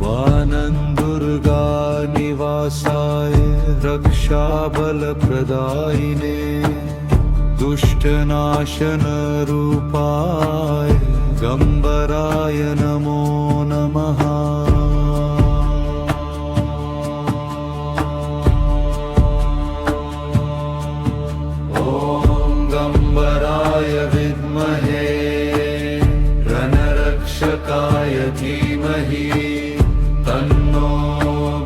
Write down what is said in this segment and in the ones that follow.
वानन्दुर्गा निवासाय रक्षाबलप्रदायिने दुष्टनाशनरूपाय गम्बराय नमो नमः। ॐ गम्बराय विद्महे रणरक्षकाय धीमहि तन्नो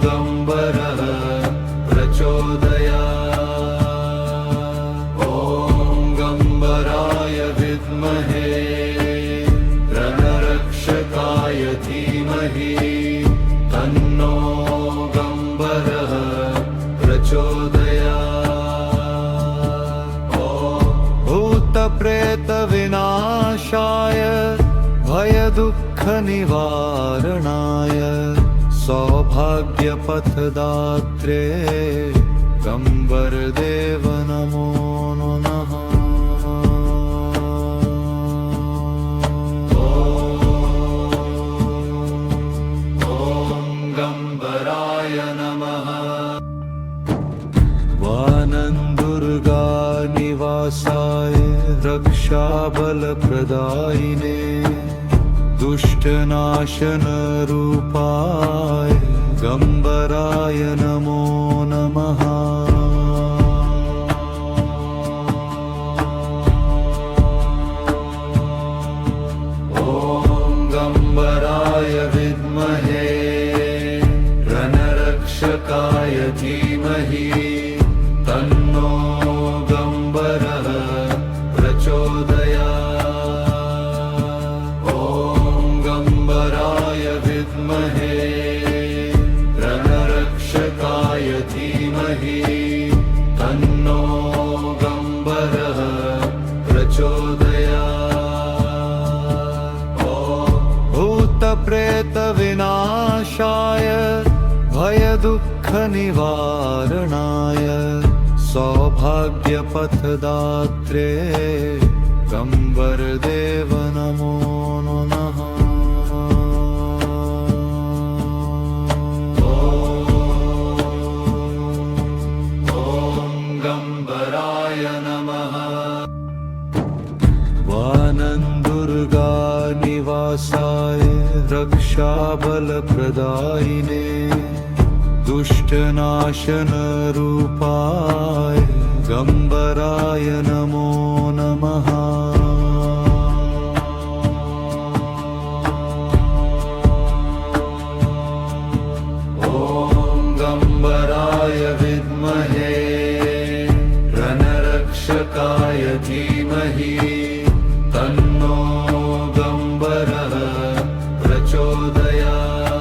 गम्बरः प्रचोदयात्। ॐ गम्बराय विद्महे रणरक्षकाय धीमहि तन्नो गम्बरः प्रचोदयात्। भूतप्रेतविनाशाय भयदुःखनिवारणाय सौभाग्यपथदात्रे गम्बरदेव नमो नमः। ॐ गम्बराय नमः। वानन्दुर्गा निवासाय रक्षाबलप्रदायिने दुष्टनाशनरूपाय गम्बराय नमो नमः। ॐ गम्बराय विद्महे रणरक्षकाय धीमहि तन्नो गम्बरः प्रचोदयात्। ॐ गम्बराय विद्महे रणरक्षकाय धीमहि तन्नो गम्बरः प्रचोदयात्। भूतप्रेतविनाशाय भयदुःखनिवारणाय सौभाग्यपथदात्रे गम्बरदेव नमो नमः। ॐ गम्बराय नमः। वानन्दुर्गा निवासाय रक्षाबलप्रदायिने दुष्टनाशनरूपाय गम्बराय नमो नमः। ॐ गम्बराय विद्महे रणरक्षकाय धीमहि तन्नो गम्बरः प्रचोदयात्।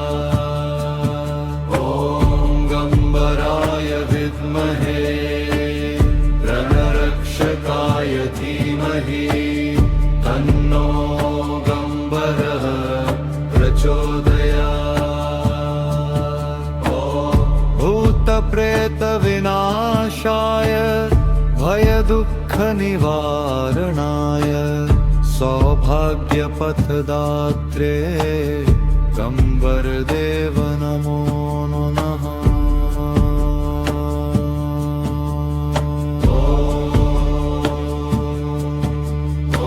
ॐ गम्बराय विद्महे रणरक्षकाय धीमहि तन्नो गम्बरः प्रचोदयात्। भूतप्रेतविनाशाय भयदुःखनिवारणाय सौभाग्यपथदात्रे गम्बरदेव नमो नमः।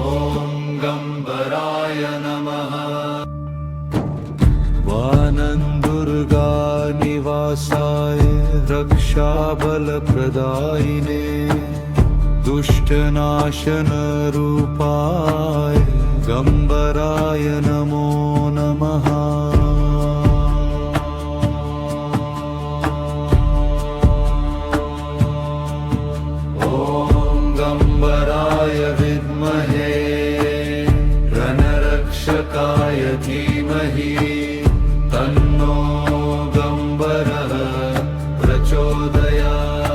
ॐ गम्बराय नमः। वानन्दुर्गा निवासाय रक्षाबलप्रदायिने दुष्टनाशनरूपाय गम्बराय नमो नमः। ॐ गम्बराय विद्महे रणरक्षकाय धीमहि तन्नो गम्बरः प्रचोदयात्।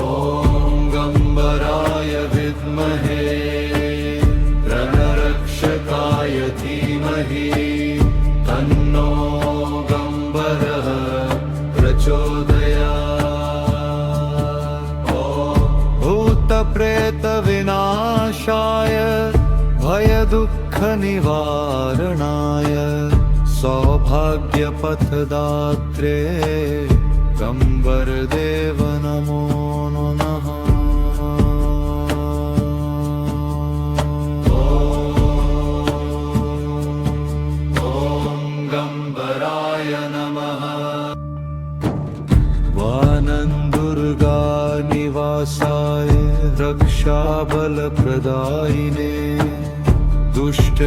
ॐ गम्बराय विद्महे रणरक्षकाय धीमहि तन्नो गम्बरः प्रचोदयात्। भूतप्रेतविनाशाय भयदुःखनिवारणाय सौभाग्यपथदात्रे गंबरदेव नमो नमः। ॐ गंबराय नमः। वानन्दुर्गा निवासाय रक्षाबलप्रदायिने दुष्टनाशनरूपाय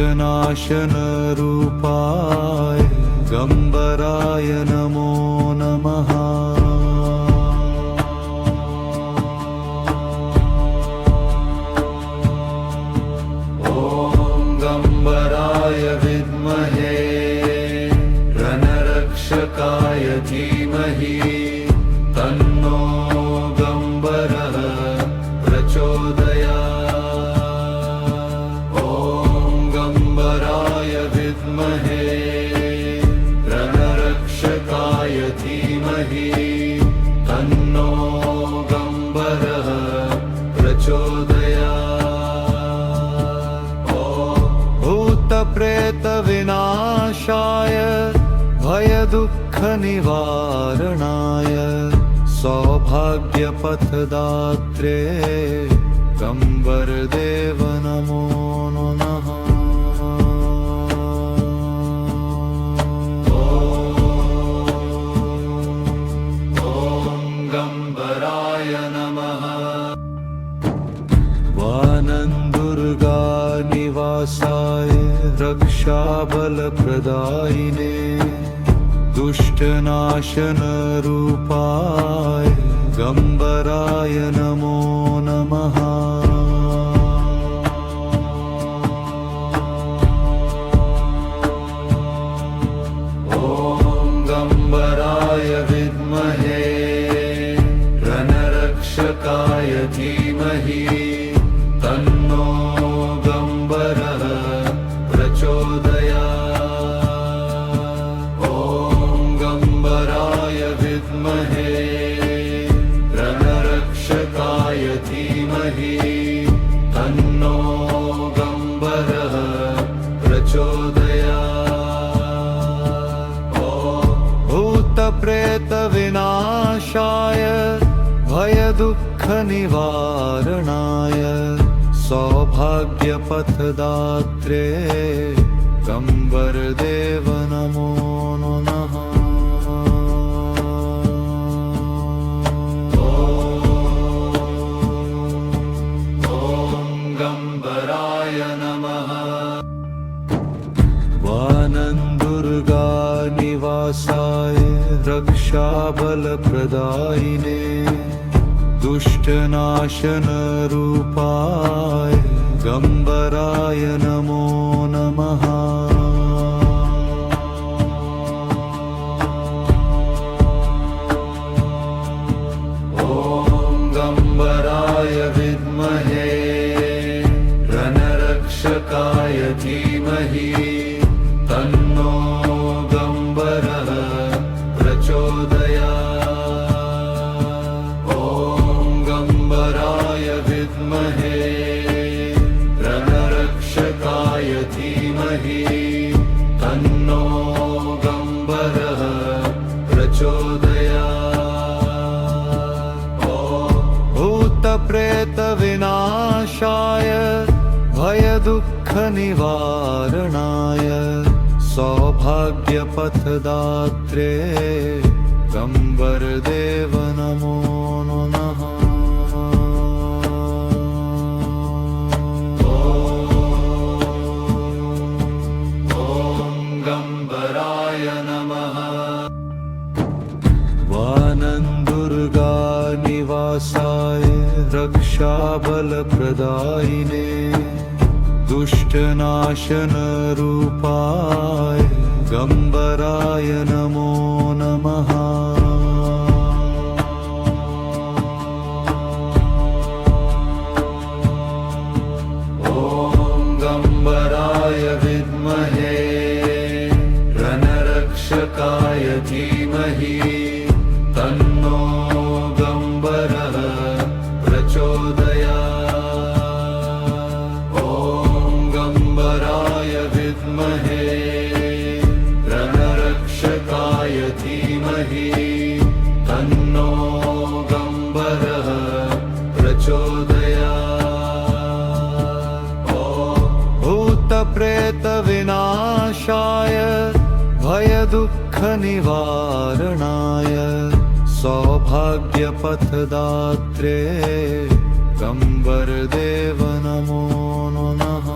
गंबराय नमो नमः। ॐ गंबराय विद्महे रणरक्षकाय धीमहि तन्नो गंबरः प्रचोदयात्। ॐ गंबराय विद्महे रणरक्षकाय धीमहि तन्नो गंबरः प्रचोदयात्। भूतप्रेतविनाशाय भयदुःखनिवारणाय सौभाग्यपथदात्रे गंबरदेव नमो नमः। ॐ गंबराय नमः। वानन्दुर्गा निवासाय रक्षाबलप्रदायिने दुष्टनाशनरूपाय गंबराय नमो नमः। ॐ गंबराय विद्महे रणरक्षकाय धीमहि तन्नो गंबरः प्रचोदयात्। ॐ गंबराय विद्महे रणरक्षकाय धीमहि तन्नो गंबरः प्रचोदयात्। भूतप्रेतविनाशाय भयदुःखनिवारणाय सौभाग्यपथदात्रे गंबरदेव नमो नमः। ॐ गंबराय नमः। वानन्दुर्गा निवासाय रक्षाबलप्रदायिने दुष्टनाशनरूपाय गंबराय नमो नमः। ॐ गंबराय विद्महे रणरक्षकाय धीमहि तन्नो गंबरः प्रचोदयात्। ॐ गंबराय विद्महे रणरक्षकाय धीमहि तन्नो गंबरः प्रचोदयात्। भूतप्रेतविनाशाय भयदुःखनिवारणाय सौभाग्यपथदात्रे गंबरदेव नमो नमः। ॐ गंबराय नमः। वानन्दुर्गा निवासाय रक्षाबलप्रदायिने दुष्टनाशनरूपाय गंबराय नमो नमः। ॐ गंबराय विद्महे रणरक्षकाय धीमहि तन्नो गंबरः प्रचोदयात्। ॐ गंबराय विद्महे भयदुःखनिवारणाय सौभाग्यपथदात्रे गम्बरदेव नमो नमः।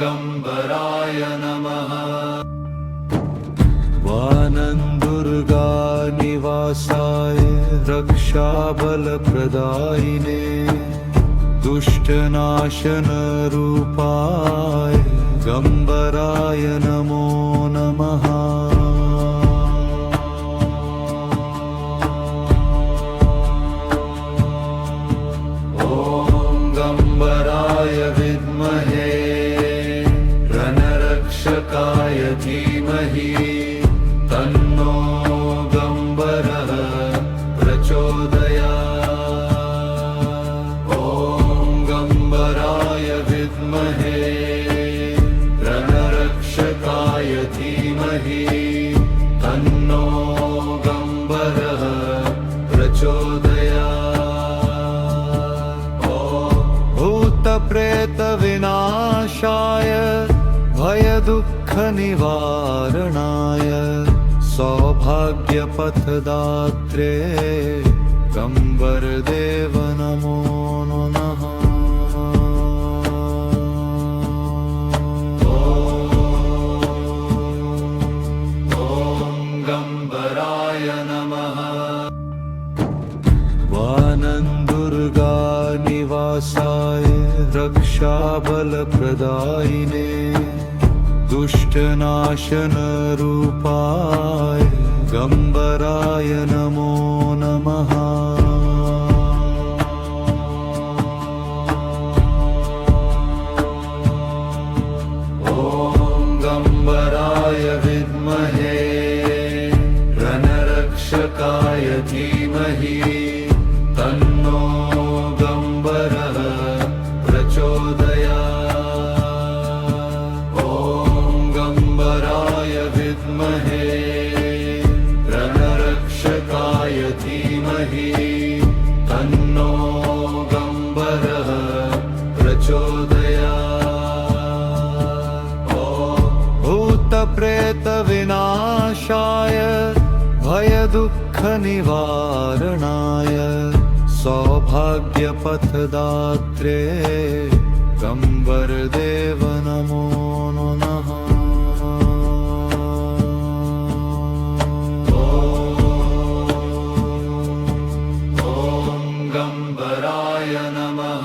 गम्बराय नमः। वानन्दुर्गानिवासाय रक्षाबलप्रदायिने दुष्टनाशनरूपाय गम्बराय नमो नमः। गम्बराय विद्महे रणरक्षकाय धीमहि तन्नो गम्बरः प्रचोदयात्। गम्बराय विद्महे रणरक्षकाय धीमहि तन्नो गम्बरः प्रचोदयात्। भूतप्रेतविनाशाय भयदुःखनिवारणाय सौभाग्यपथदात्रे गम्बरदेव नमो नमः। गम्बराय नमः। वानन्दुर्गानिवासाय रक्षाबलप्रदायिने दुष्टनाशनरूपाय गम्बराय नमो नमः। गम्बराय विद्महे रणरक्षकाय धीमहि तन्नो गम्बरः प्रचोदयात्। गम्बराय विद्महे रणरक्षकाय धीमहि तन्नो गम्बरः प्रचोदयात्। भूतप्रेतविनाशाय भयदुःखनिवारणाय सौभाग्यपथदात्रे गम्बरदेव नमो नमः। गम्बराय नमः।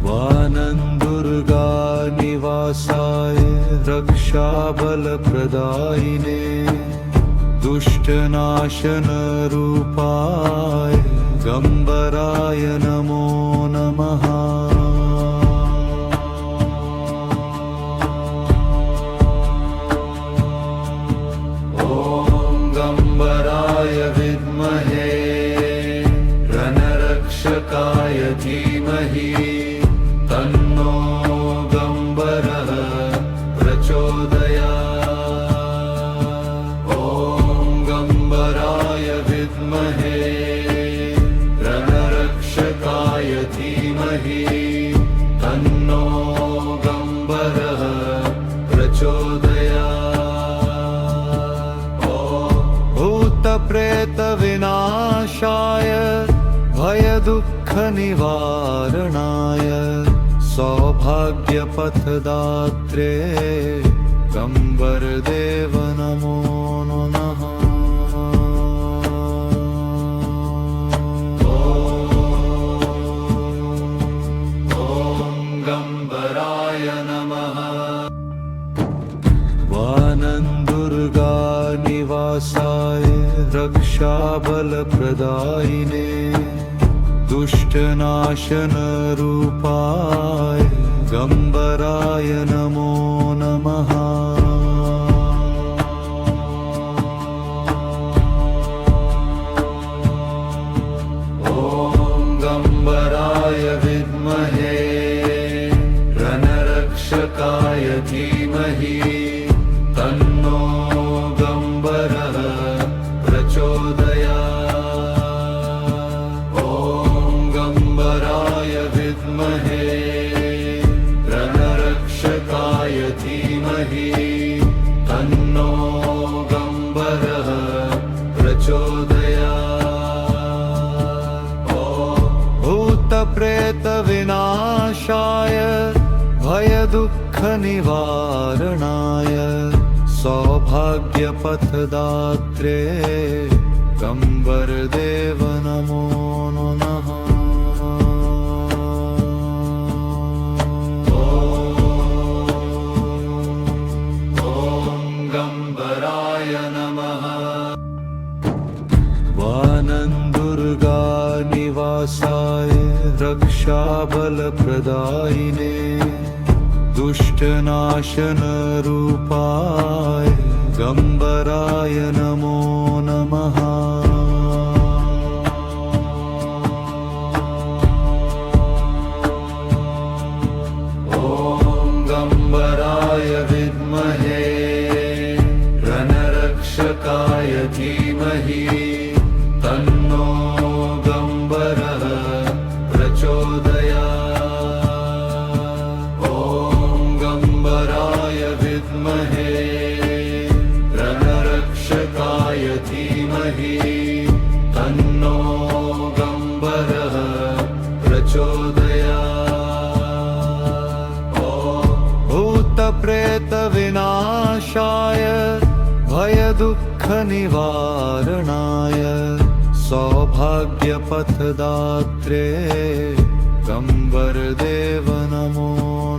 वानन्दुर्गानिवासाय रक्षाबलप्रदायिने दुष्टनाशनरूपाय गम्बराय नमो नमः। गम्बराय विद्महे रणरक्षकाय धीमहि तन्नो गम्बरः प्रचोदयात्। गम्बराय विद्महे रणरक्षकाय धीमहि तन्नो गम्बरः प्रचोदयात्। भूतप्रेतविनाशाय भयदुःखनिवारणाय सौभाग्यपथदात्रे गम्बरदेव नमो नमः। गम्बराय नमः। वानन्दुर्गानिवासाय रक्षाबलप्रदायिने दुष्टनाशनरूपाय गम्बराय नमो नमः। गम्बराय विद्महे रणरक्षकाय धीमहि तन्नो गम्बरः प्रचोदयात्। गम्बराय भूतप्रेतविनाशाय भयदुःखनिवारणाय सौभाग्यपथदात्रे गंबरदेव नमो नमः। ॐ गंबराय नमः। वानन्दुर्गा निवासाय रक्षाबलप्रदायिने दुष्टनाशनरूपाय गंबराय नमो नमः। ॐ गंबराय विद्महे रणरक्षकाय धीमहि तन्नो गंबरः प्रचोदयात्। ॐ गंबराय विद्महे रणरक्षकाय धीमहि तन्नो गंबरः प्रचोदयात्। भूतप्रेतविनाशाय भयदुःखनिवारणाय सौभाग्यपथदात्रे गंबरदेव नमो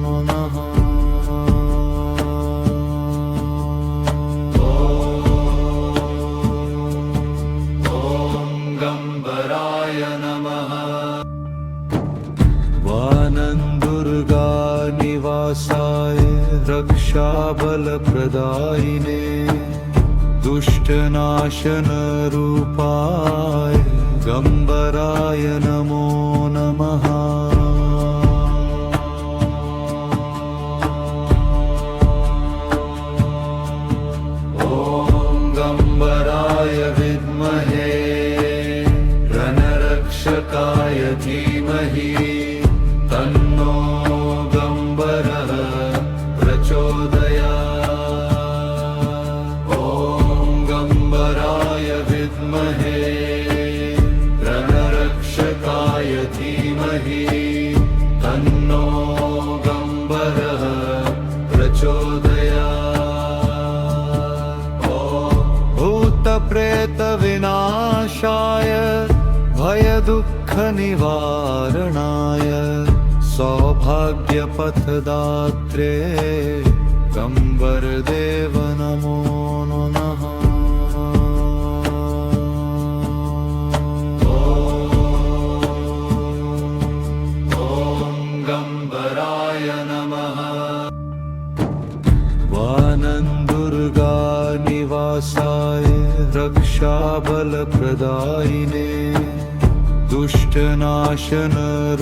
नमः। ॐ गंबराय नमः। वानन्दुर्गा निवासाय रक्षाबलप्रदायिने दुष्टनाशनरूपाय गंबराय नमो नमः। ॐ गंबराय विद्महे रणरक्षकाय धीमहि तन्नो गंबरः प्रचोदयात्। ॐ गंबराय विद्महे रणरक्षकाय धीमहि तन्नो गंबरः प्रचोदयात्। भूतप्रेतविनाशाय भयदुःखनिवारणाय सौभाग्यपथदात्रे गंबरदेव नमो नमः। ॐ गंबराय नमः। वानन्दुर्गा निवासाय रक्षाबलप्रदायिने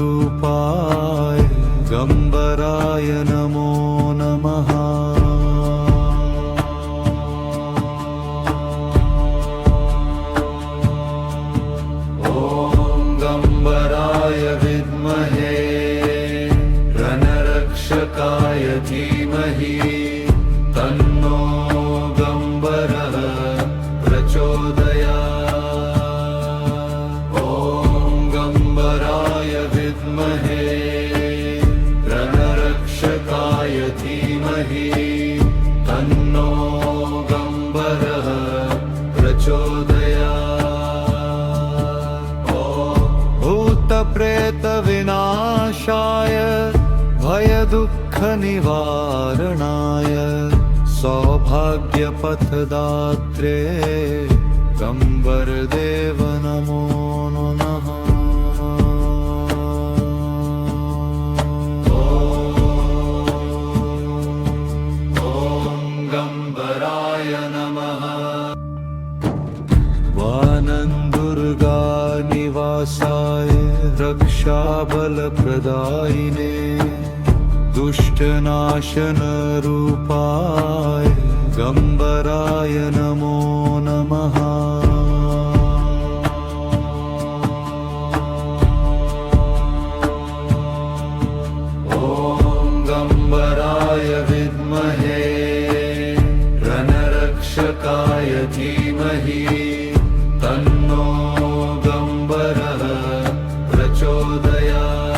दुष्टनाशनरूपाय गंबराय नमो नमः। ॐ गंबराय विद्महे रणरक्षकाय धीमहि तन्नो गंबरः प्रचोदयात्। ॐ गंबराय विद्महे रणरक्षकाय धीमहि तन्नो गंबरः प्रचोदयात्। भूतप्रेतविनाशाय भयदुःखनिवारणाय सौभाग्यपथदात्रे गंबरदेव नमो नमः। ॐ गंबराय नमः। वानन्दुर्गा निवासाय रक्षाबलप्रदायिने दुष्टनाशनरूपाय गंबराय नमो नमः। ॐ गंबराय विद्महे रणरक्षकाय धीमहि तन्नो गंबरः प्रचोदयात्।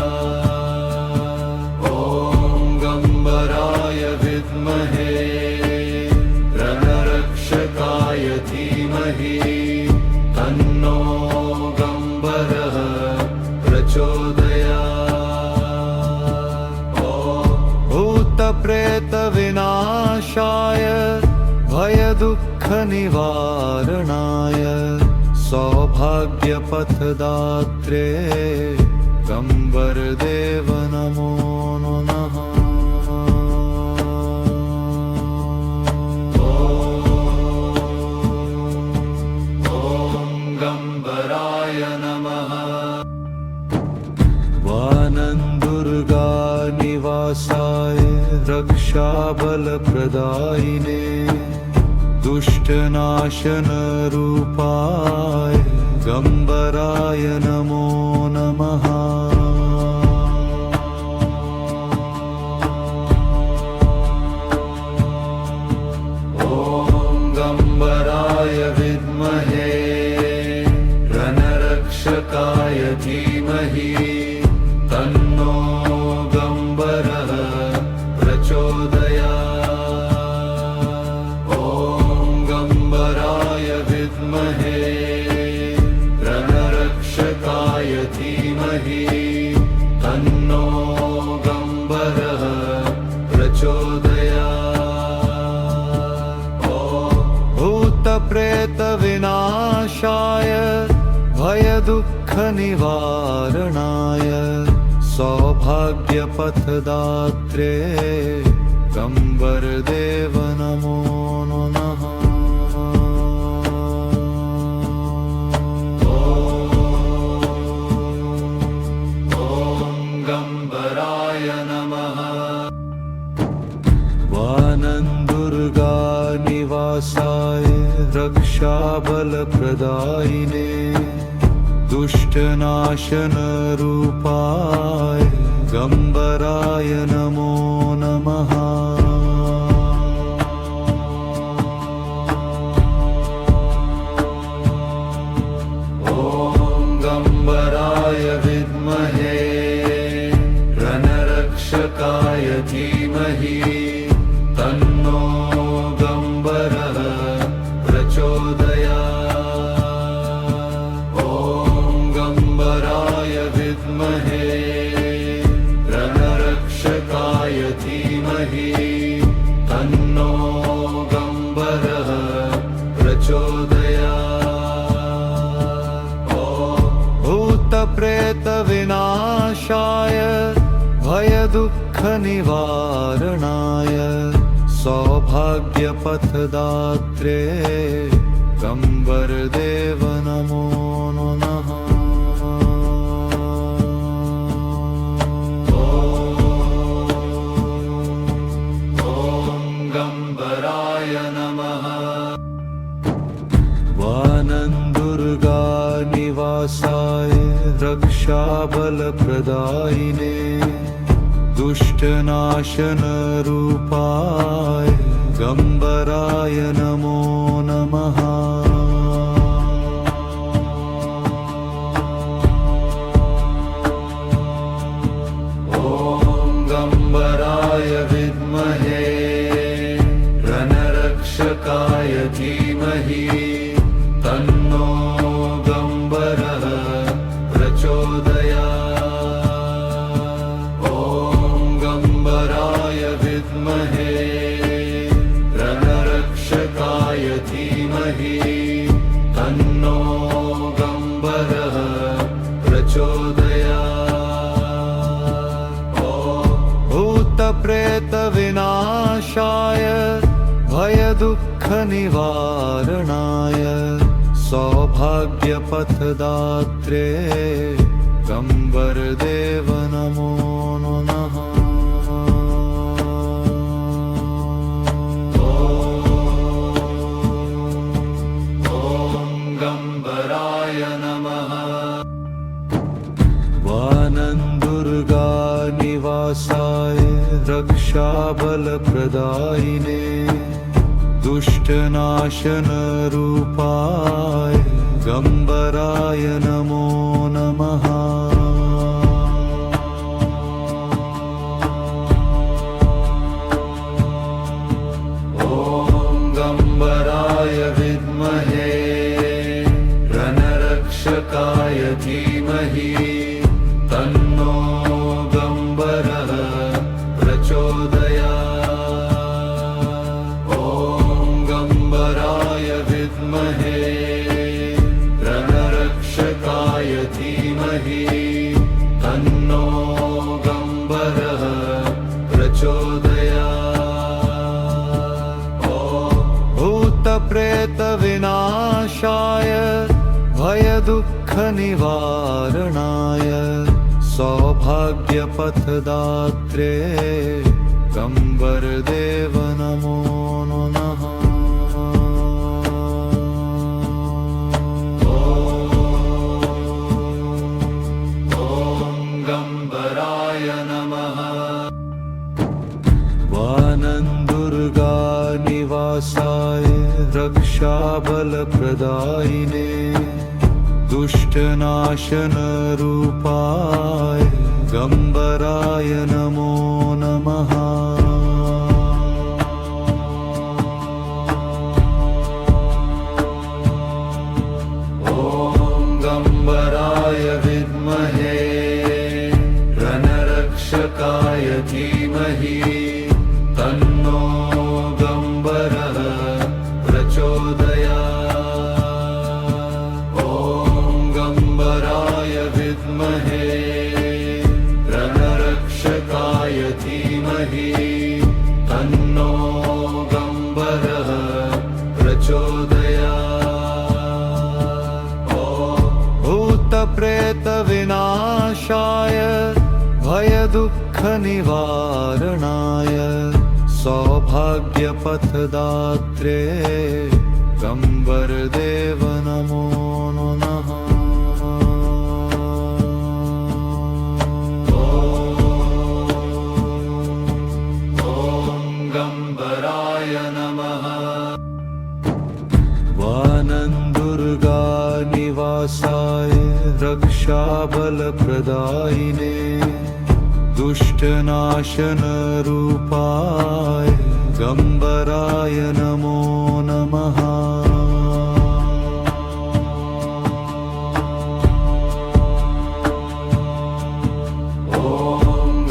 प्रचोदयात्। भूतप्रेतविनाशाय भयदुःखनिवारणाय सौभाग्यपथदात्रे गम्बरदेव नमो नमः। ॐ गम्बराय नमः। वानन्दुर्गानिवासाय रक्षाबलप्रदायिने दुष्टनाशनरूपाय गम्बराय नमो नमः। ॐ गम्बराय विद्महे रणरक्षकाय धीमहि तन्नो गम्बरः प्रचोदयात्। ॐ गम्बराय विद्महे रणरक्षकाय धीमहि तन्नो गम्बरः प्रचोदयात्। भूतप्रेतविनाशाय भयदुःखनिवारणाय सौभाग्यपथदात्रे गम्बरदेव नमो नमः। ॐ गम्बराय नमः। वानन्दुर्गानिवासाय रक्षाबलप्रदायिने दुष्टनाशनरूपाय गम्बराय नमो नमः। ॐ गम्बराय विद्महे रणरक्षकाय धीमहि तन्नो गम्बरः प्रचोदयात्। ॐ गम्बराय विद्महे रणरक्षकाय धीमहि तन्नो गम्बरः प्रचोदयात्। भूतप्रेतविनाशाय भयदुःखनिवारणाय सौभाग्यपथदात्रे गम्बरदेव नमो नमः। ॐ गम्बराय नमः। वानन्दुर्गानिवासाय रक्षाबलप्रदायिने दुष्टनाशनरूपाय गम्बराय नमो नमः। ॐ गम्बराय विद्महे रणरक्षकाय धीमहि तन्नो गम्बरः प्रचोदयात्। ॐ गम्बराय विद्महे रणरक्षकाय धीमहि तन्नो गम्बरः प्रचोदयात्। भूतप्रेतविनाशाय भयदुःखनिवारणाय सौभाग्यपथदात्रे गम्बरदेव नमो नमः। ॐ गम्बराय नमः। वानन्दुर्गानिवासाय रक्षाबलप्रदायिने दुष्टनाशनरूपाय गम्बराय नमो नमः। ॐ गम्बराय विद्महे रणरक्षकाय धीमहि भयदुःखनिवारणाय सौभाग्यपथदात्रे गम्बरदेव नमो नमः। गम्बराय नमः। वानन्दुर्गानिवासाय रक्षाबलप्रदायिने दुष्टनाशनरूपाय गम्बराय नमो नमः। गम्बराय विद्महे रणरक्षकाय धीमहि तन्नो गम्बरः प्रचोदयात्। गम्बराय विद्महे रणरक्षकाय धीमहि तन्नो गम्बरः प्रचोदयात्। भूतप्रेतविनाशाय भयदुःखनिवारणाय सौभाग्यपथदात्रे गम्बरदेव नमो नमः। गम्बराय नमः। वानन्दुर्गानिवासाय रक्षाबलप्रदायिने दुष्टनाशनरूपाय गम्बराय नमो नमः।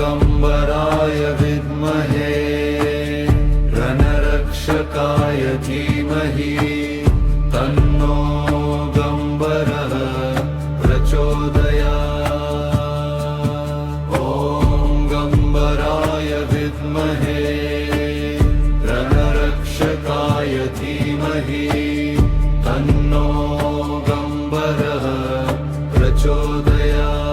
गम्बराय विद्महे रणरक्षकाय धीमहि तन्नो गम्बरः प्रचोदयात्। गम्बराय विद्महे रणरक्षकाय धीमहि तन्नो गम्बरः प्रचोदयात्।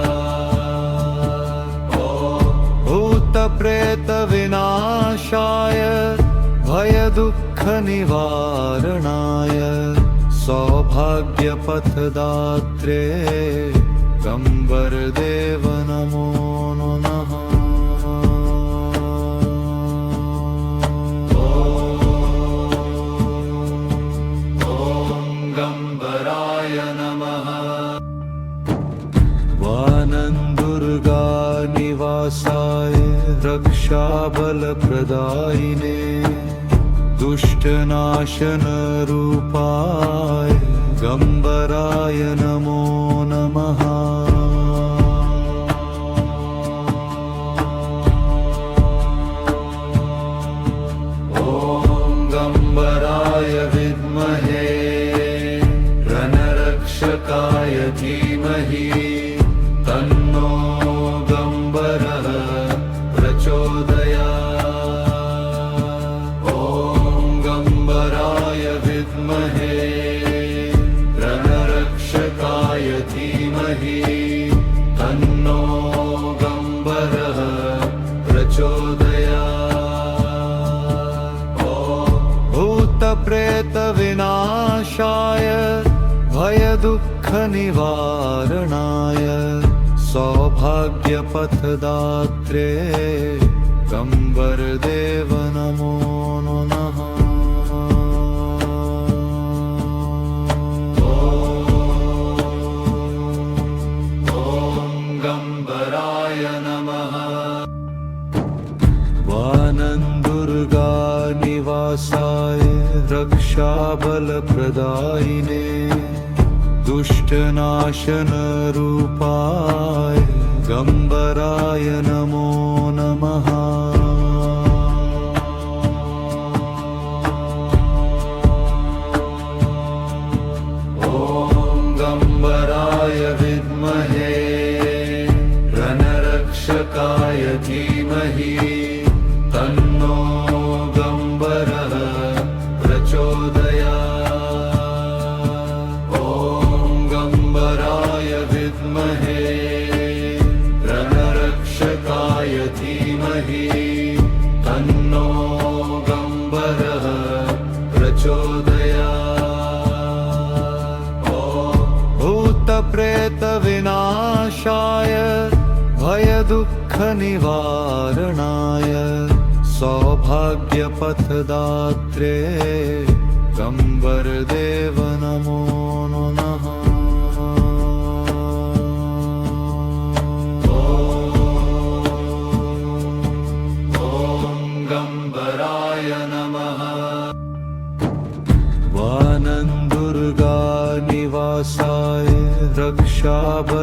भूतप्रेतविनाशाय भयदुःखनिवारणाय सौभाग्यपथदात्रे गम्बरदेव नमो नमः। गम्बराय नमः। वानन्दुर्गानिवासाय रक्षाबलप्रदायिने दुष्टनाशनरूपाय गम्बराय नमो नमः। गम्बराय विद्महे रणरक्षकाय धीमहि तन्नो गम्बरः प्रचोदयात्। गम्बराय विद्महे रणरक्षकाय धीमहि तन्नो गम्बरः प्रचोदयात्। भूतप्रेतविनाशाय भयदुःखनिवारणाय सौभाग्यपथदात्रे गम्बरदेव नमो नमः। गम्बराय नमः। वानन्दुर्गानिवासाय रक्षाबलप्रदायिने दुष्टनाशनरूपाय गम्बराय नमो नमः। गम्बराय विद्महे रणरक्षकाय धीमहि तन्नो गम्बरः प्रचोदयात्। गम्बराय गम्बरायनमोगविनाशाय भयदुःखनिवारणाय सौभाग्यपथदात्रे गम्बरदेव नमो नमः। ॐ गम्बराय नमः। वानन्दुर्गानिवासाय रक्षाबलप्रदायिने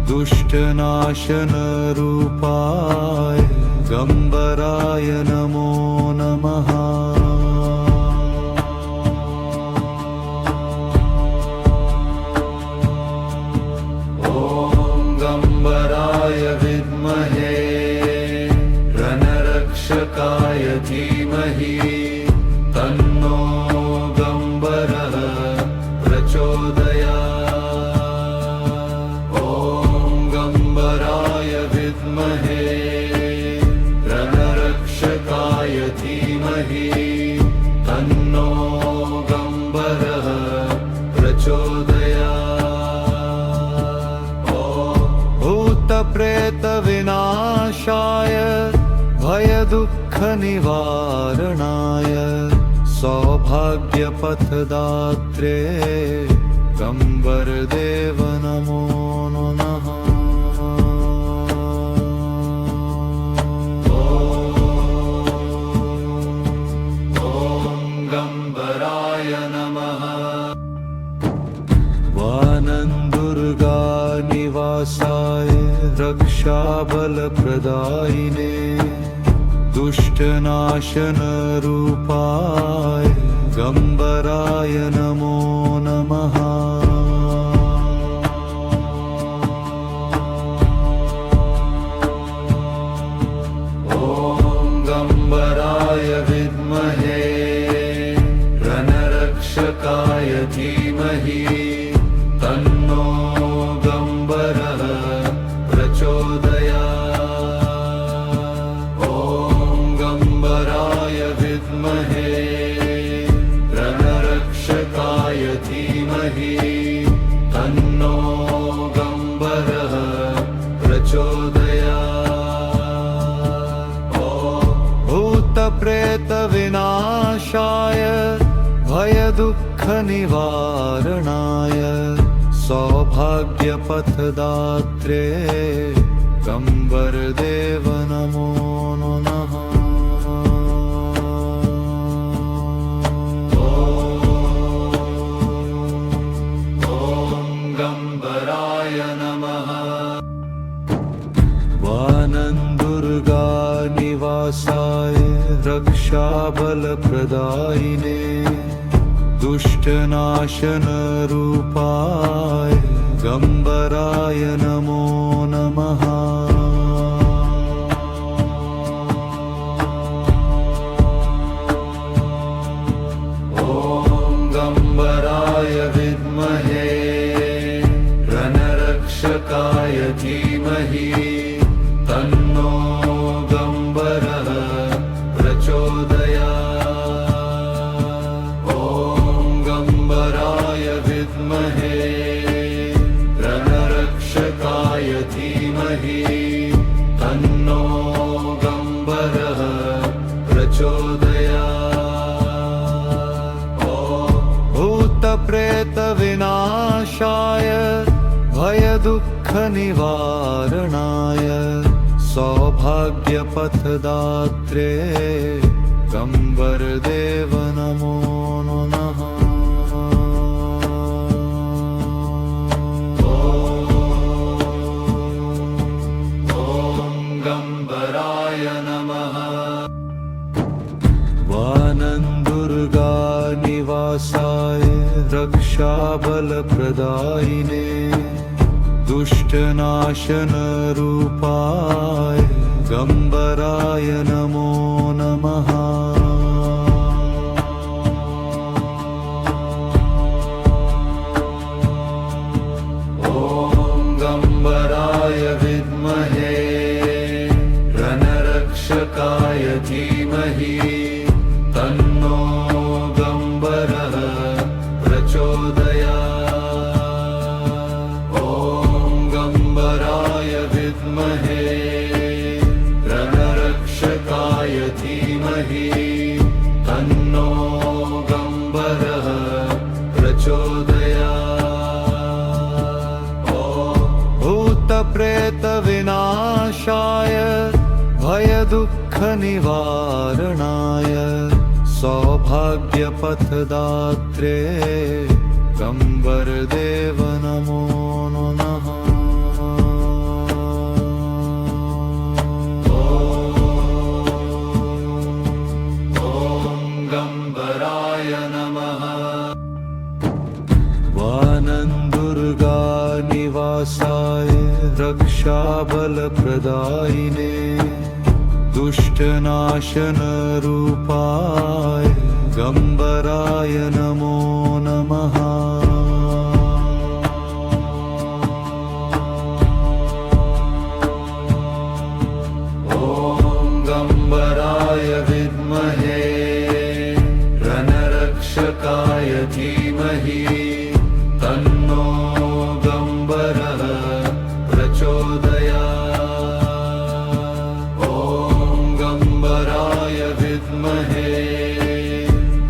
दुष्टनाशनरूपाय गम्बराय नमो नमः। ॐ गम्बराय विद्महे रणरक्षकाय धीमहि तन्नो गम्बरः प्रचोदयात्। ॐ गम्बराय विद्महे रणरक्षकाय धीमहि तन्नो गम्बरः प्रचोदयात्। भूतप्रेतविनाशाय भयदुःखनिवारणाय सौभाग्यपथदात्रे गम्बरदेव नमो नमः। ॐ गम्बराय नमः। वानन्दुर्गानिवासाय रक्षाबलप्रदायिने दुष्टनाशनरूपाय गम्बराय नमो नमः। ॐ गम्बराय विद्महे रणरक्षकाय धीमहि तन्नो गम्बरः प्रचोदयात्। ॐ गम्बराय विद्महे रणरक्षकाय धीमहि तन्नो गम्बरः प्रचोदयात्। भूतप्रेतविनाशाय भयदुःखनिवारणाय सौभाग्यपथदात्रे गम्बरदेव नमो नमः। ॐ गम्बराय नमः। वानन्दुर्गानिवासाय रक्षाबलप्रदायिने दुष्टनाशनरूपाय गम्बराय नमो नमः। ॐ गम्बराय विद्महे रणरक्षकाय धीमहि तन्नो गम्बरः प्रचोदयात्। ॐ गम्बराय विद्महे रणरक्षकाय धीमहि तन्नो गम्बरः प्रचोदयात्। भूतप्रेतविनाशाय भयदुःखनिवारणाय सौभाग्यपथदात्रे गम्बरदेव नमो नमः। ॐ गम्बराय नमः। वानन्दुर्गानिवासाय रक्षाबलप्रदायिने दुष्टनाशनरूपाय गम्बराय नमो नमः। ॐ गम्बराय विद्महे रणरक्षकाय धीमहि तन्नो गम्बरः प्रचोदयात्। भूतप्रेतविनाशाय भयदुःखनिवारणाय सौभाग्यपथदात्रे गम्बरदेव नमो नमः। गम्बराय नमः। वानन्दुर्गानिवासाय रक्षाबलप्रदायिने दुष्टनाशनरूपाय गम्बराय नमो नमः। गम्बराय विद्महे रणरक्षकाय धीमहि तन्नो गम्बरः प्रचोदयात्। ॐ गम्बराय विद्महे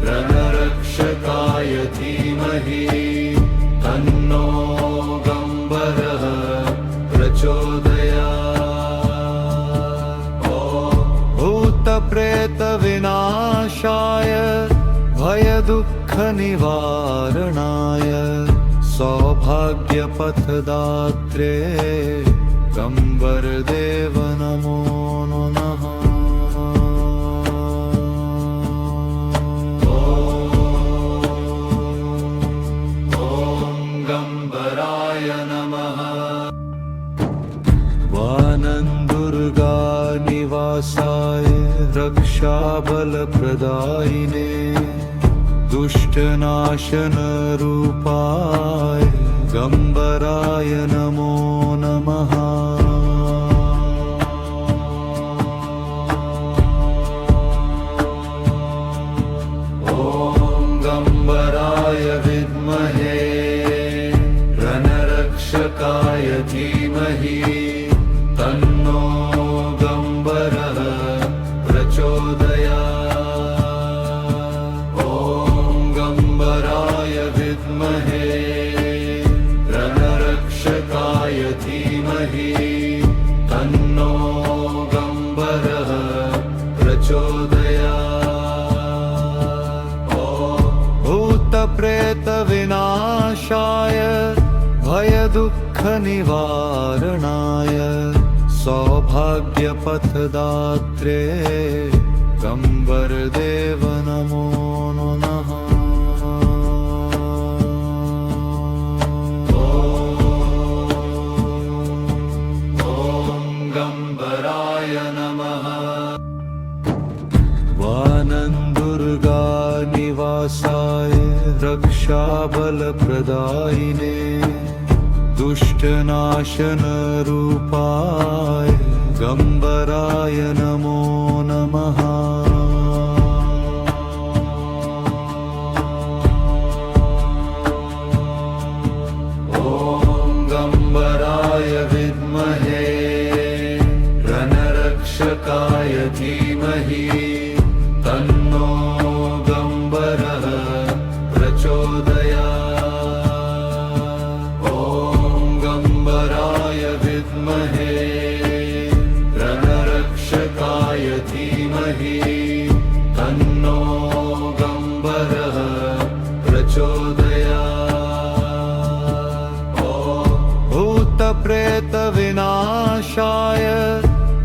रणरक्षकाय धीमहि तन्नो गम्बरः प्रचोदयात्। भूतप्रेतविनाशाय भयदुःखनिवारणाय सौभाग्यपथदात्रे गम्बरदेव नमो नमः। ॐ गम्बराय नमः। वानन्दुर्गानिवासाय रक्षाबलप्रदायिने दुष्टनाशनरूपाय गम्बराय नमो नमः। ॐ गम्बराय विद्महे रणरक्षकाय धीमहि तन्नो गम्बरः प्रचोदयात्। ॐ गम्बराय विद्महे रणरक्षकाय धीमहि तन्नो गम्बरः प्रचोदयात्। भूतप्रेतविनाशाय भयदुःखनिवारणाय सौभाग्यपथदात्रे गम्बरदेव नमो नमः। ॐ गम्बराय नमः। वानन्दुर्गानिवासाय रक्षाबलप्रदायिने दुष्टनाशनरूपाय गम्बराय नमो नमः। ॐ गम्बराय विद्महे रणरक्षकाय धीमहि तन्नो गम्बरः प्रचोदयात्। ॐ गम्बराय विद्महे रणरक्षकाय धीमहि तन्नो गम्बरः प्रचोदयात्। भूतप्रेतविनाशाय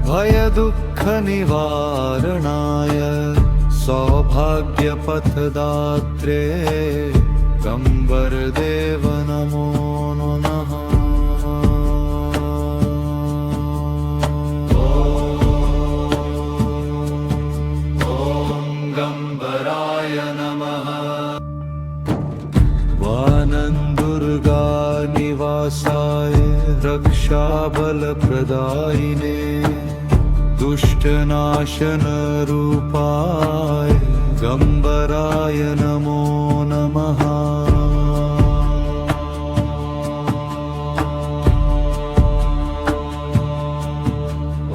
भयदुःखनिवारणाय सौभाग्यपथदात्रे गम्बरदेव नमो नमः। ॐ गम्बराय नमः। वानन्दुर्गानिवासाय रक्षाबलप्रदायिने दुष्टनाशनरूपाय गम्बराय नमो नमः।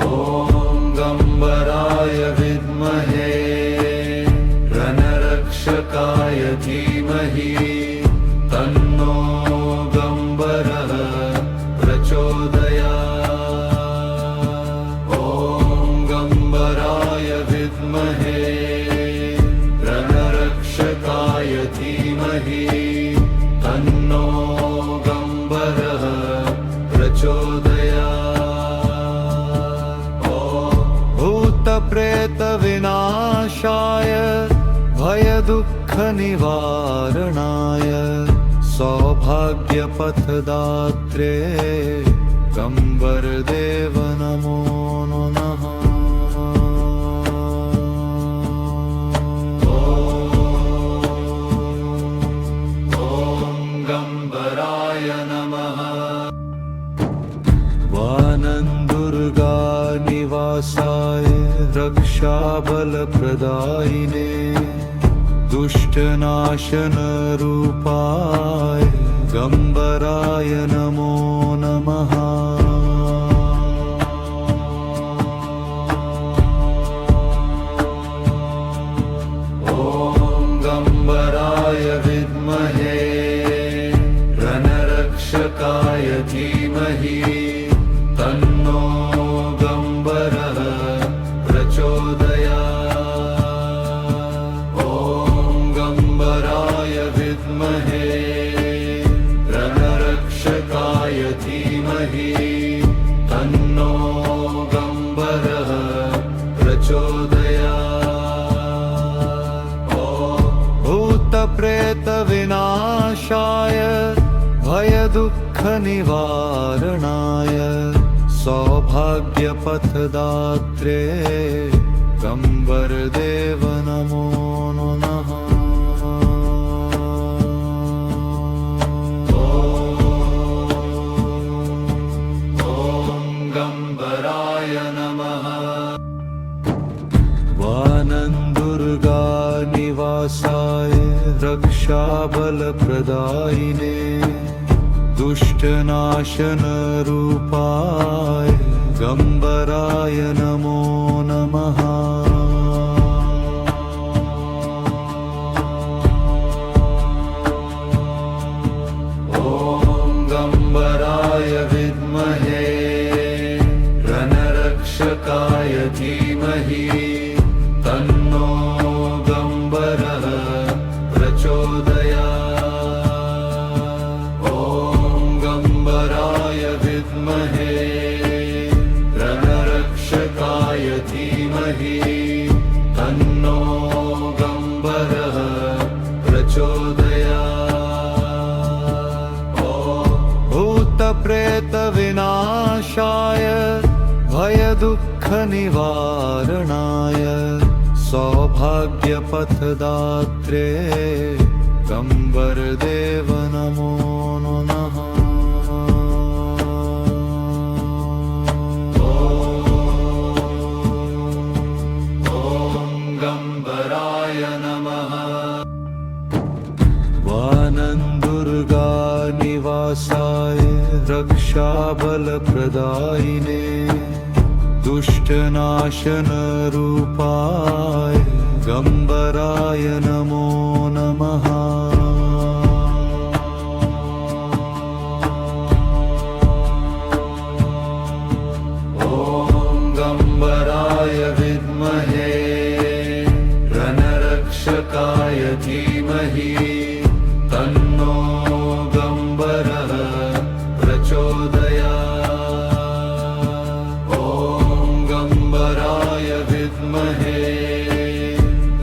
ॐ गम्बराय विद्महे रणरक्षकाय धीमहि तन्नो गम्बरः प्रचोदयात्। प्रचोदयात्। भूतप्रेतविनाशाय भयदुःखनिवारणाय सौभाग्यपथदात्रे गम्बरदेव नमो नमः। गम्बराय नमः। वानन्दुर्गानिवासाय रक्षाबलप्रदायिने दुष्टनाशनरूपाय गम्बराय नमो नमः। गम्बराय विद्महे रणरक्षकाय धीमहि तन्नो गम्बरः प्रचोदयात्। गम्बराय विद्महे रणरक्षकाय धीमहि तन्नो गम्बरः प्रचोदयात्। भूतप्रेतविनाशाय भयदुःखनिवारणाय सौभाग्यपथदात्रे गम्बरदेव नमो नमः। गम्बराय नमः। वानन्दुर्गानिवासाय रक्षाबलप्रदायिने दुष्टनाशनरूपाय गम्बराय नमो नमः। गम्बराय विद्महे रणरक्षकाय धीमहि तन्नो गम्बरः प्रचोदयात्। गम्बराय विद्महे रणरक्षकाय धीमहि तन्नो गम्बरः प्रचोदयात्। भूतप्रेतविनाशाय भयदुःखनिवारणाय सौभाग्यपथदात्रे गम्बरदेव नमो नमः। गम्बराय नमः। वानन्दुर्गानिवासाय रक्षाबलप्रदायिने दुष्टनाशनरूपाय गम्बराय नमो नमः। गम्बराय विद्महे रणरक्षकाय धीमहि तन्नो गम्बरः प्रचोदयात्। गम्बराय विद्महे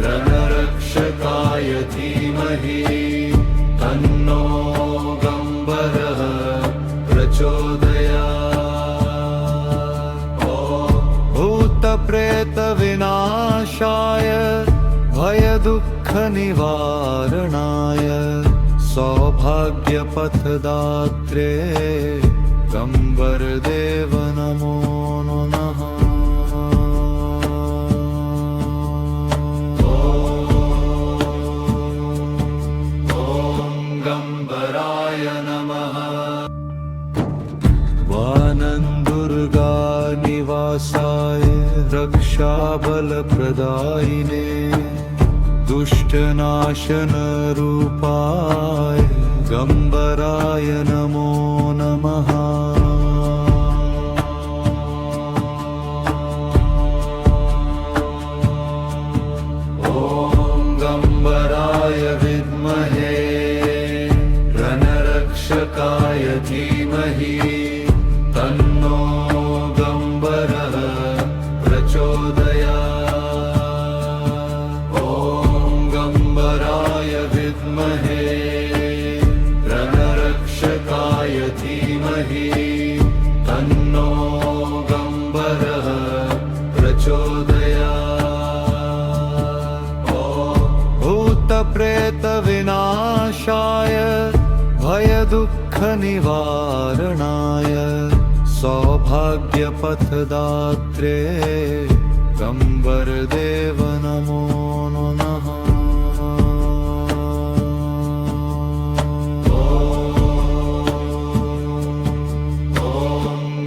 रणरक्षकाय धीमहि तन्नो गम्बरः प्रचोदयात्। भूतप्रेतविनाशाय भयदुःखनिवारणाय सौभाग्यपथदात्रे गम्बरदेव नमो नमः। गम्बराय नमः। वानन्दुर्गानिवासाय रक्षाबलप्रदायिने दुष्टनाशनरूपाय गम्बराय नमो नमः। गम्बराय विद्महे रणरक्षकाय धीमहि धीमहि तन्नो गम्बरः प्रचोदयात्। भूतप्रेतविनाशाय भयदुःखनिवारणाय सौभाग्यपथदात्रे गम्बरदेव नमो नमः। ॐ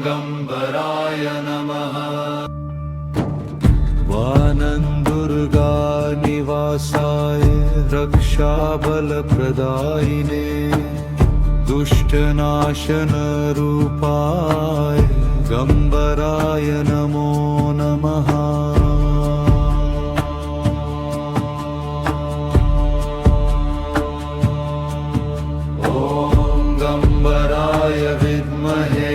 गम्बराय नमः। वानन्दुर्गानिवासाय रक्षाबलप्रदायिने दुष्टनाशनरूपाय गम्बराय नमो नमः। ॐ गम्बराय विद्महे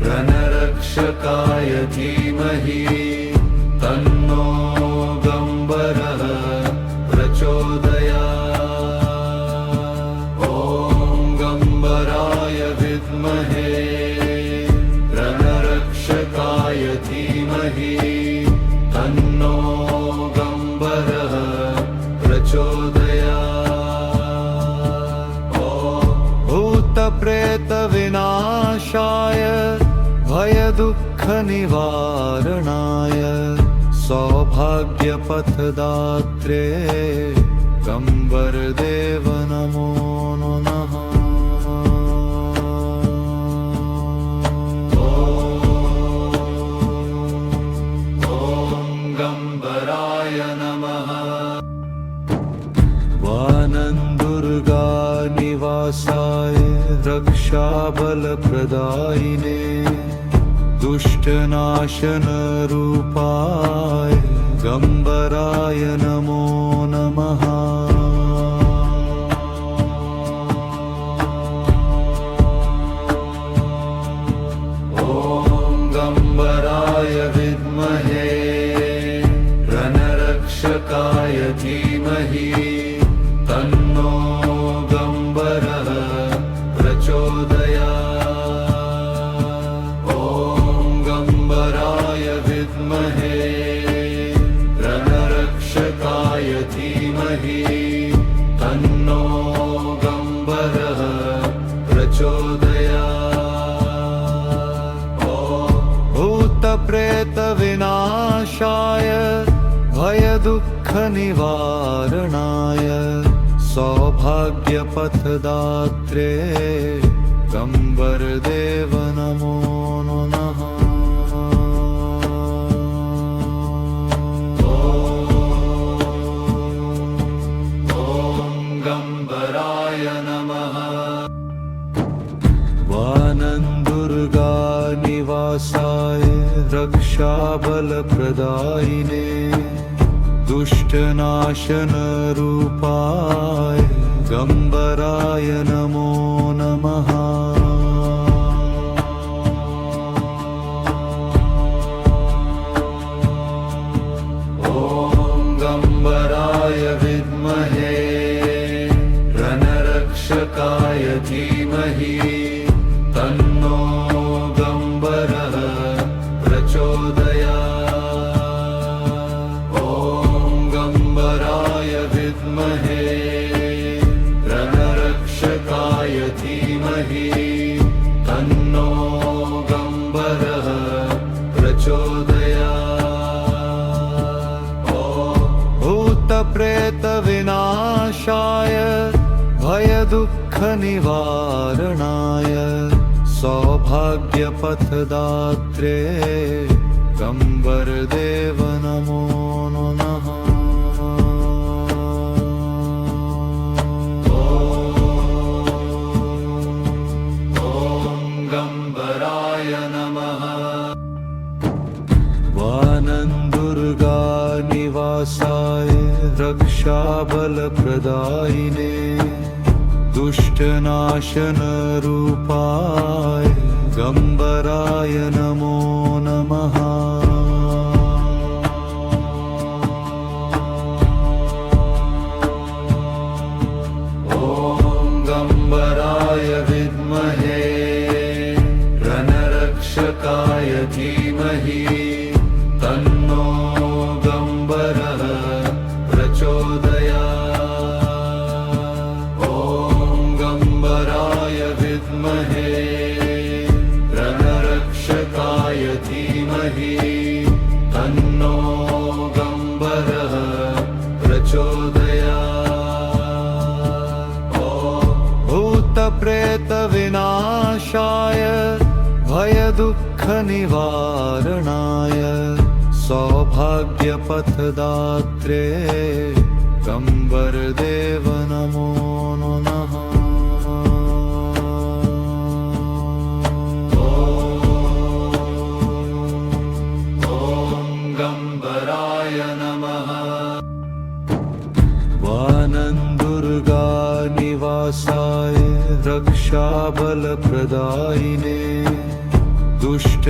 रणरक्षकाय धीमहि तन्नो गम्बरः प्रचोदयात्। ॐ गम्बराय विद्महे रणरक्षकाय धीमहि तन्नो गम्बरः प्रचोदयात्। भूतप्रेतविनाशाय भयदुःखनिवारणाय सौभाग्यपथदात्रे गम्बरदेव नमो नमः। ॐ गम्बराय नमः। वानन्दुर्गानिवासाय रक्षाबलप्रदायिने दुष्टनाशनरूपाय गम्बराय नमो नमः। ॐ गम्बराय विद्महे रणरक्षकाय धीमहि तन्नो गम्बरः प्रचोदयात्। ॐ गम्बराय विद्महे रणरक्षकाय धीमहि तन्नो गम्बरः प्रचोदयात्। भूतप्रेतविनाशाय भयदुःखनिवारणाय सौभाग्यपथदात्रे गम्बरदेव नमो नमः। ॐ गम्बराय नमः। वानन्दुर्गानिवासाय रक्षाबलप्रदायिने दुष्टनाशनरूपाय गम्बराय नमो नमः। ॐ गम्बराय विद्महे रणरक्षकाय धीमहि तन्नो गम्बरः प्रचोदयात्। ॐ गम्बराय विद्महे रणरक्षकाय धीमहि तन्नो गम्बरः प्रचोदयात्। भूतप्रेतविनाशाय भयदुःखनिवारणाय सौभाग्यपथदात्रे गम्बरदेव नमो नमः। ॐ गम्बराय नमः। वानन्दुर्गानिवासाय रक्षाबलप्रदायिने दुष्टनाशनरूपाय गम्बराय नमो नमः। ॐ गम्बराय विद्महे धीमहि तन्नो गम्बरः प्रचोदयात्। ॐ गम्बराय विद्महे रणरक्षकाय धीमहि तन्नो गम्बरः प्रचोदयात्। भूतप्रेतविनाशाय भयदुःखनिवारणाय सौभाग्यपथदात्रे गम्बरदेव नमो नमः। ॐ गम्बराय नमः। वानन्दुर्गानिवासाय रक्षाबलप्रदायिने दुष्टनाशनरूपाय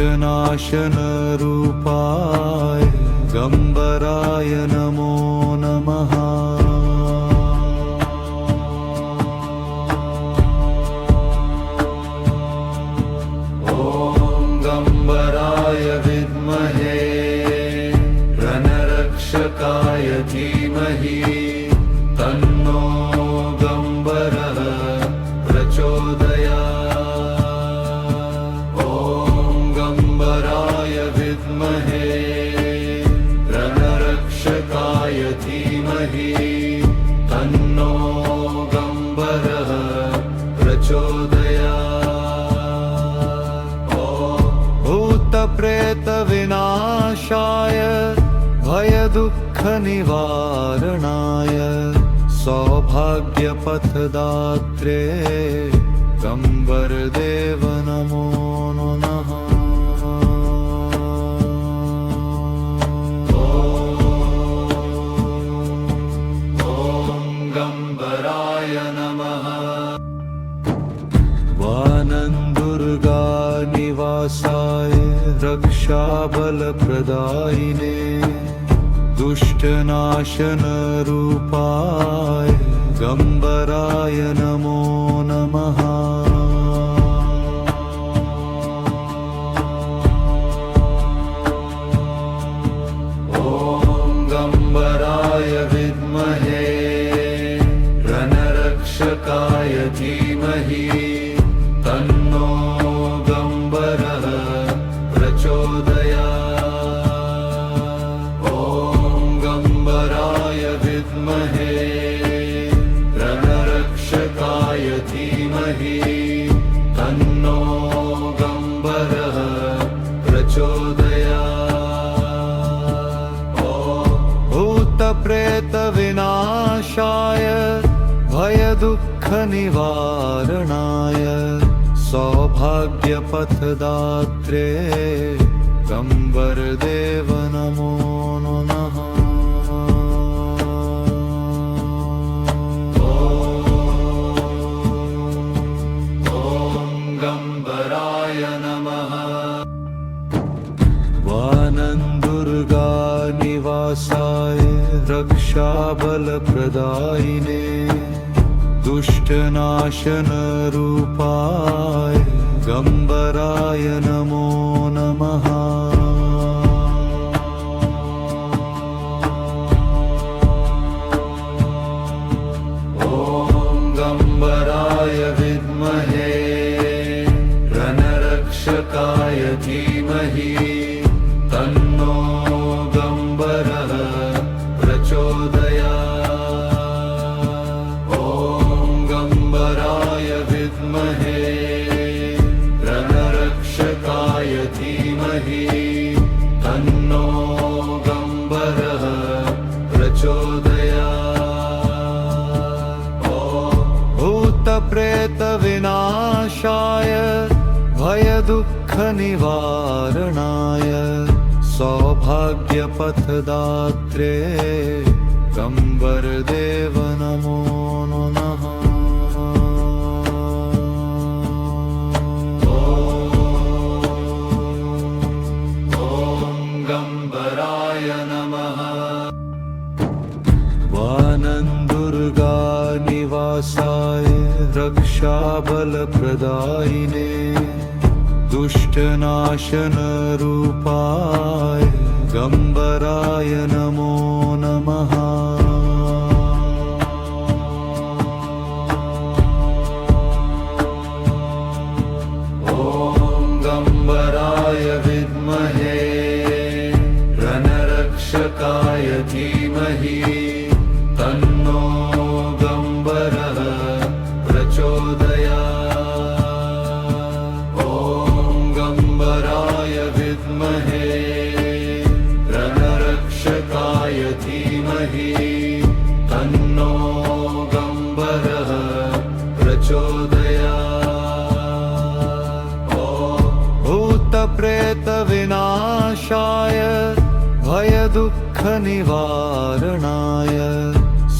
गम्बराय नमो नमः। ॐ गम्बराय विद्महे रणरक्षकाय धीमहि तन्नो गम्बरः प्रचोदयात्। ॐ गम्बराय विद्महे रणरक्षकाय धीमहि तन्नो गम्बरः प्रचोदयात्। भूतप्रेतविनाशाय भयदुःखनिवारणाय सौभाग्यपथदात्रे गम्बरदेव नमो नमः। ॐ गम्बराय नमः। वानन्दुर्गानिवासाय रक्षाबलप्रदायिने दुष्टनाशनरूपाय गम्बराय नमो नमः। ॐ गम्बराय विद्महे रणरक्षकाय धीमहि तन्नो गम्बरः प्रचोदयात्। ॐ गम्बराय विद्महे रणरक्षकाय धीमहि तन्नो गम्बरः प्रचोदयात्। भूतप्रेतविनाशाय भयदुःखनिवारणाय सौभाग्यपथदात्रे गम्बरदेव नमो नमः। ॐ गम्बराय नमः। वानन्दुर्गानिवासाय रक्षाबलप्रदायिने दुष्टनाशनरूपाय गम्बराय नमो नमः। ॐ गम्बराय विद्महे रणरक्षकाय धीमहि तन्नो गम्बरः प्रचोदयात्। ॐ गम्बराय विद्महे रणरक्षकाय धीमहि तन्नो गम्बरः प्रचोदयात्। भूतप्रेतविनाशाय भयदुःखनिवारणाय सौभाग्यपथदात्रे गम्बरदेव नमो नमः। ॐ गम्बराय नमः। वानन्दुर्गानिवासाय रक्षाबलप्रदायिने दुष्ट दुष्टनाशनरूपाय गंबराय नमो नमः। गंबराय विद्महे रणरक्षकाय धीमहि तन्नो गंबरः प्रचोदयात्। ॐ गंबराय विद्महे रणरक्षकाय धीमहि तन्नो गंबरः प्रचोदयात्। भूतप्रेत विनाशाय भयदुःखनिवारणाय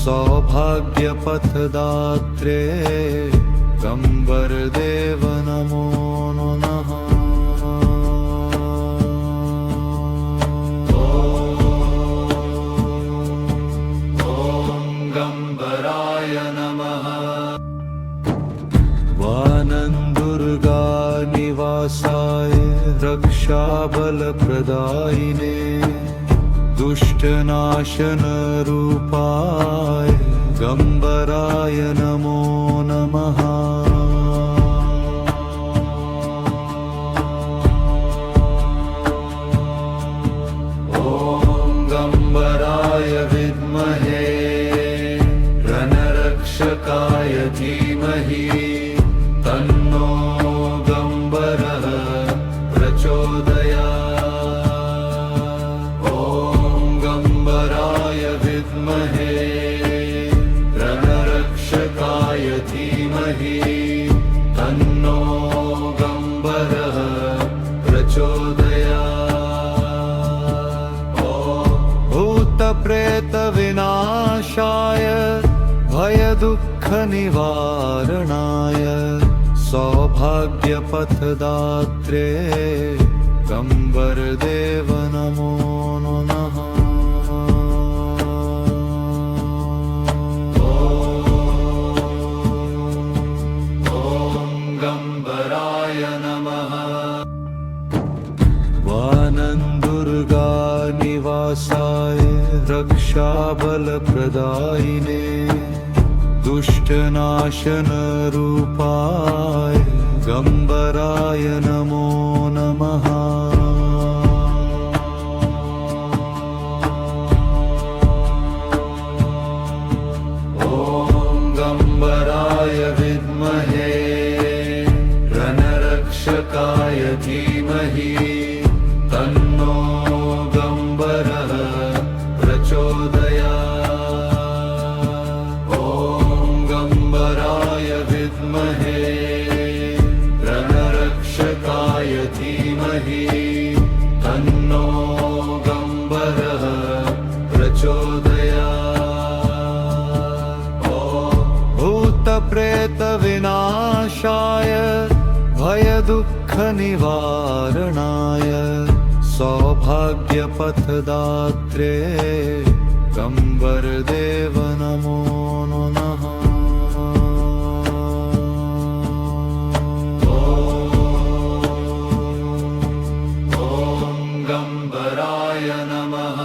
सौभाग्यपथदात्रे गंबरदेव नमो नमः। ॐ गंबराय नमः। वानन्दुर्गा निवासाय रक्षाबलप्रदायिने दुष्टनाशनरूपाय गंबराय नमो नमः। ॐ गंबराय विद्महे रणरक्षकाय धीमहि तन्नो गंबरः प्रचोदयात्। ॐ गंबराय विद्महे रणरक्षकाय धीमहि तन्नो गंबरः प्रचोदयात्। भूतप्रेतविनाशाय भयदुःखनिवारणाय सौभाग्यपथदात्रे गंबरदेव नमो नमः। ॐ गंबराय नमः। वानन्दुर्गा निवासाय रक्षाबलप्रदायिने दुष्टनाशनरूपाय गंबराय नमो नमः। ॐ गंबराय विद्महे रणरक्षकाय धीमहि तन्नो गंबरः प्रचोदयात्। ॐ गंबराय विद्महे रणरक्षकाय धीमहि तन्नो गंबरः प्रचोदयात्। भूतप्रेतविनाशाय भयदुःखनिवारणाय सौभाग्यपथदात्रे गंबरदेव नमो नमः। ॐ गंबराय नमः।